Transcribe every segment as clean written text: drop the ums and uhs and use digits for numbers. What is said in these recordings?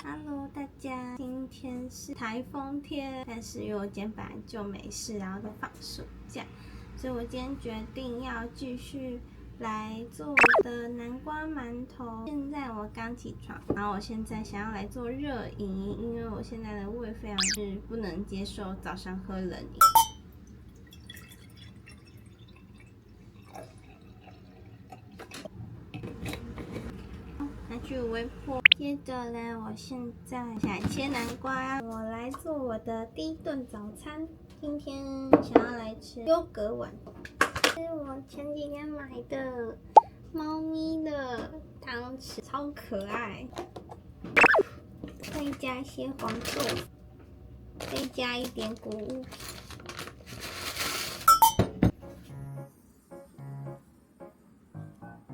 Hello，大家，今天是台风天，但是因为我今天本来就没事，然后在放暑假，所以我今天决定要继续来做我的南瓜馒头。现在我刚起床，然后我现在想要来做热饮，因为我现在的胃非常是不能接受早上喝冷饮。拿去微波。接着呢，我现在想切南瓜，我来做我的第一顿早餐。今天想要来吃优格碗，是我前几天买的猫咪的汤匙，超可爱。再加一些黄豆，再加一点谷物。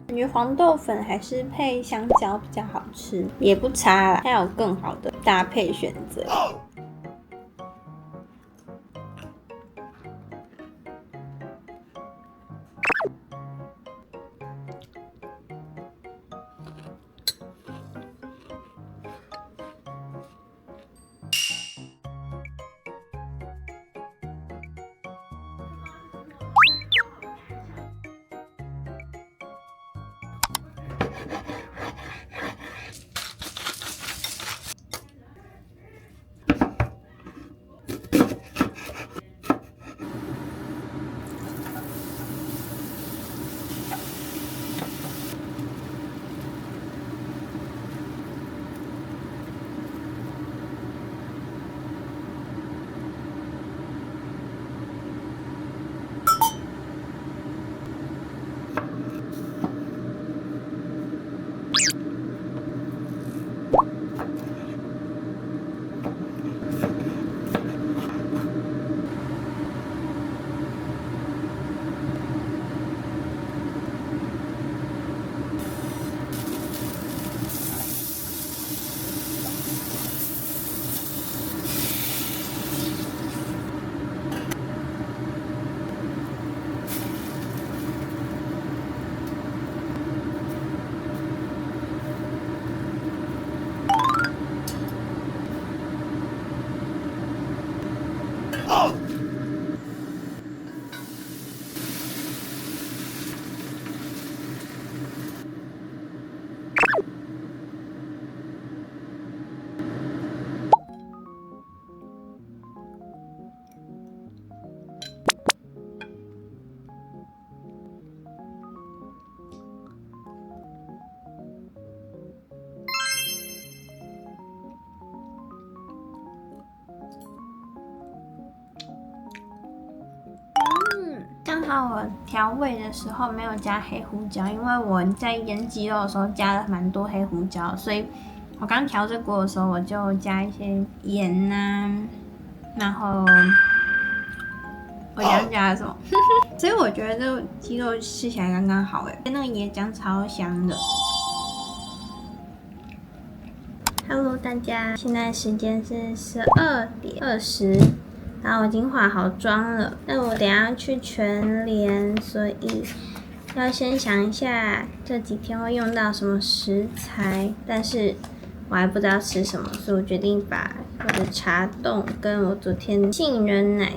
感觉黄豆粉还是配香蕉比较好吃，也不差啦，还有更好的搭配选择。刚好我调味的时候没有加黑胡椒，因为我在腌鸡肉的时候加了蛮多黑胡椒，所以我刚调这锅的时候我就加一些盐然后我刚加了什么？所以我觉得这个鸡肉吃起来刚刚好那个椰浆超香的。Hello， 大家，现在时间是12:20。然后我已经化好妆了，那我等一下去全联，所以要先想一下这几天会用到什么食材，但是我还不知道吃什么，所以我决定把我的茶冻跟我昨天的杏仁奶。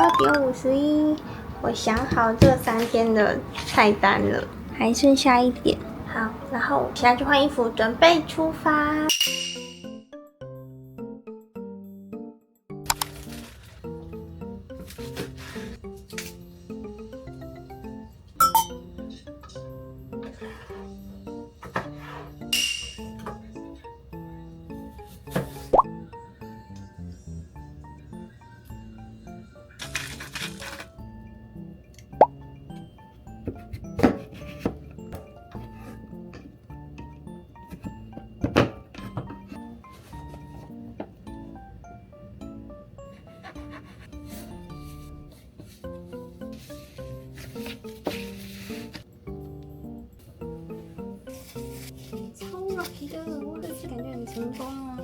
2:51，我想好这3天的菜单了。还剩下一点，好，然后现在就换衣服，准备出发。皮的，我这次感觉很成功啊！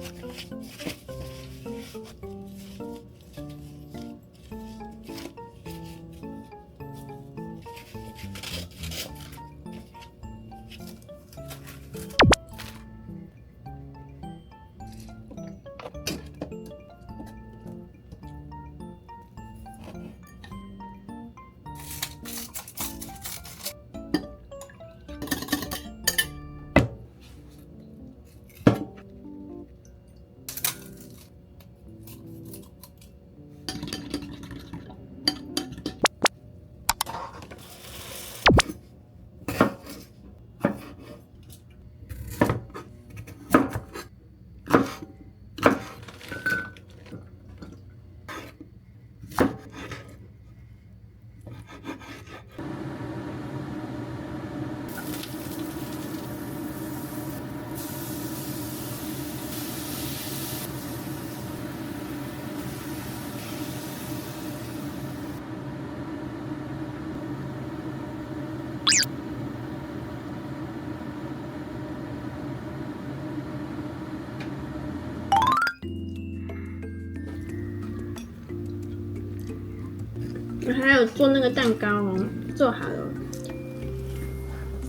我还有做那个蛋糕哦，做好了，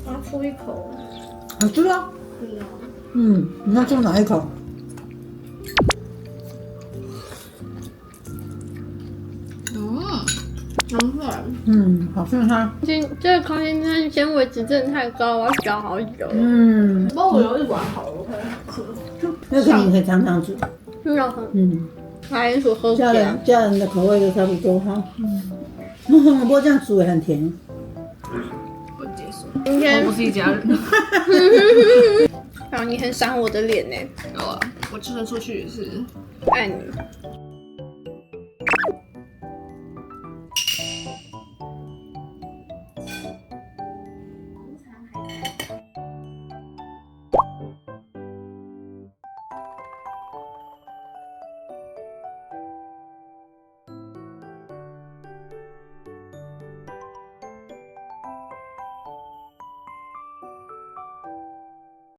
我要出一口了。好吃啊！是哦。嗯，你要吃哪一口？很软。好吃它。这个空心菜纤维值真的太高，我要嚼好久。不过我有一碗好了，我可以吃。那个你可以常常吃。是啊。马铃薯喝起来。家人的口味都差不多哈。不过这样煮也很甜。不接受，今天我不是一家人。啊，你很赏我的脸呢。我吃得出去是爱你。